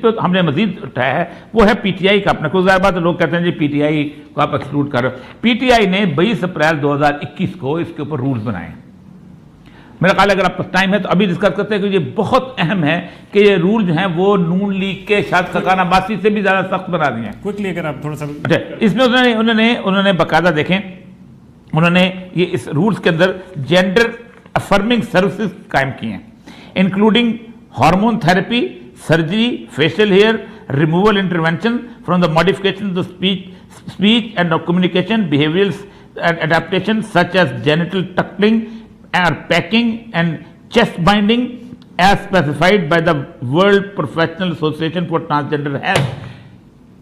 तो हमने मजीद उठाया है वो है पीटीआई का अपना। कुछ ज़्यादा बात लोग कहते हैं जी पीटीआई को आप एक्सक्लूड कर रहे हो। पीटीआई ने 22 अप्रैल 2021 को इसके ऊपर रूल्स बनाए। मेरा ख्याल अगर आपका टाइम है तो अभी डिस्कस करते हैं कि ये बहुत अहम है कि ये रूल जो हैं वो नून लीग के शायद खकाना बासी से भी ज़्यादा सख्त बना दिए हैं। क्विकली अगर आप थोड़ा सा अच्छा, इसमें उन्होंने बाकायदा देखें, उन्होंने ये इस रूल्स के अंदर जेंडर अफर्मिंग सर्विसेज कायम किए हैं, including hormone therapy, surgery, facial hair removal, intervention from the modification of speech and communication, behavioural adaptation such as genital tucking or packing and chest binding as specified by the World Professional Association for Transgender Health।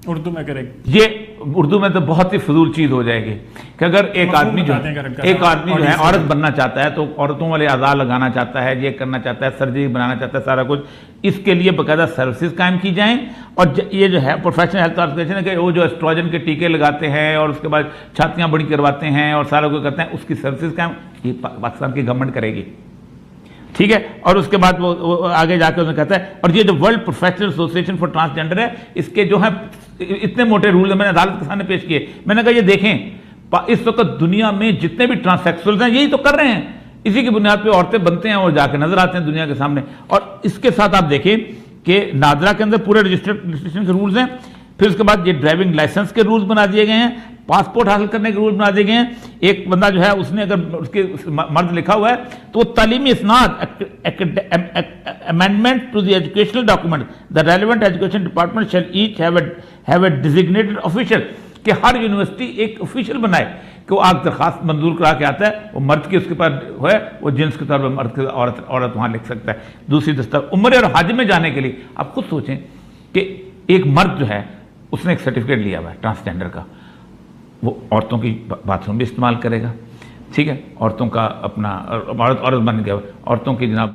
Urdu में करें, ये उर्दू में तो बहुत ही फजूल चीज हो जाएगी कि अगर एक आदमी जो है औरत बनना चाहता है तो औरतों वाले आज़ाद लगाना चाहता है, ये करना चाहता है, सर्जरी बनाना चाहता है, सारा कुछ, इसके लिए बाकायदा सर्विसेज कायम की जाएं। और ये जो है प्रोफेशनल हेल्थ ऑर्गेनाइजेशन है कि वो जो एस्ट्रोजन के टीके लगाते हैं और उसके बाद छातियाँ बड़ी करवाते हैं और सारा कुछ करते हैं, उसकी सर्विसेज कायम ये पाकिस्तान की गवर्नमेंट करेगी, ठीक है। और उसके बाद वो आगे जाकर उन्होंने कहता है, और ये जो world professional association for transgender है, इसके जो है इतने मोटे रूल मैंने अदालत के सामने पेश किए। मैंने कहा ये देखें इस वक्त दुनिया में जितने भी ट्रांससेक्सुअल्स हैं यही तो कर रहे हैं, इसी की बुनियाद पे औरतें बनते हैं और जाकर नजर आते हैं दुनिया के सामने। और इसके साथ आप देखें कि नादरा के अंदर पूरे रजिस्ट्रेशन के रूल्स हैं, फिर उसके बाद ये ड्राइविंग लाइसेंस के रूल्स बना दिए गए हैं, पासपोर्ट हासिल करने के रूल बना दिए गए हैं। एक बंदा जो है उसने अगर उसके मर्द लिखा हुआ है तो वो तालीमी इसनाद amendment to the educational document the relevant education department shall each have a designated official, कि हर यूनिवर्सिटी एक ऑफिशियल बनाए कि वो आग दरखास्त मंजूर करा के आता है, वो मर्द के उसके पास है, वो जिन्स के तौर पर मर्द के औरत वहाँ लिख सकता है। दूसरी दस्तावेज उम्र और हज में जाने के लिए आप खुद सोचें कि एक मर्द जो है उसने एक सर्टिफिकेट लिया हुआ है ट्रांसजेंडर का, वो औरतों की बाथरूम भी इस्तेमाल करेगा, ठीक है, औरतों का अपना औरत बन गया, औरतों की जनाब